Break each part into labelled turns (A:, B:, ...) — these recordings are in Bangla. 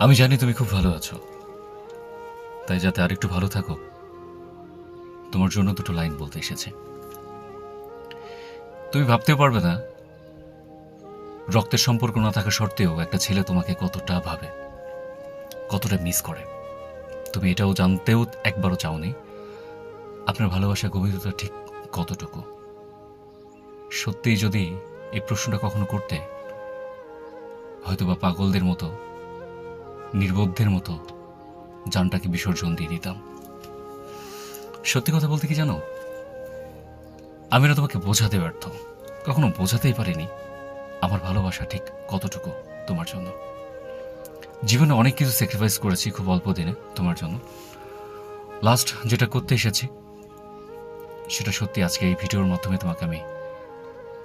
A: আমি জানি তুমি খুব ভালো আছো, তাই যাতে আরেকটু ভালো থাকো তোমার জন্য দুটো লাইন বলতে এসেছে। তুমি ভাবতেও পারবে না রক্তের সম্পর্ক না থাকা সত্ত্বেও একটা ছেলে তোমাকে কতটা ভাবে, কতটা মিস করে। তুমি এটাও জানতেও একবারও চাওনি আপনার ভালোবাসার গভীরতা ঠিক কতটুকু। সত্যিই যদি এই প্রশ্নটা কখনো করতে, হয়তোবা পাগলদের মতো, নির্বোধের মতো জানটাকে বিসর্জন দিয়ে দিতাম। সত্যি কথা বলতে কি জানো, আমি না তোমাকে বোঝাতে ব্যর্থ, কখনো বোঝাতেই পারিনি আমার ভালোবাসা ঠিক কতটুকু তোমার জন্য। জীবনে অনেক কিছু স্যাক্রিফাইস করেছি খুব অল্প দিনে তোমার জন্য। লাস্ট যেটা করতে এসেছি সেটা সত্যি আজকে এই ভিডিওর মাধ্যমে তোমাকে আমি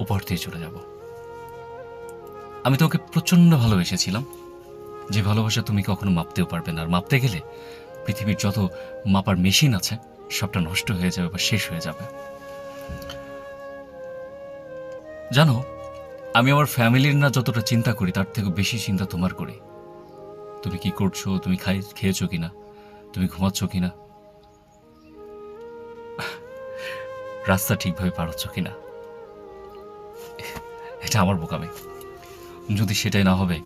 A: উপহার দিয়ে চলে যাব। আমি তোমাকে প্রচণ্ড ভালোবেসেছিলাম, যে ভালোবাসা তুমি কখনো মাপতেও পারবে না। আর মাপতে গেলে পৃথিবীর যত মাপার মেশিন আছে সবটা নষ্ট হয়ে যাবে বা শেষ হয়ে যাবে। জানো, আমি আমার ফ্যামিলির না যতটা চিন্তা করি তার থেকে বেশি চিন্তা তোমার করি। তুমি কি করছো, তুমি খেয়েছো কিনা, তুমি ঘুমাচ্ছ কিনা, রাস্তা ঠিকভাবে পার হচ্ছ কিনা। এটা আমার বোকামি। যদি সেটাই না হবে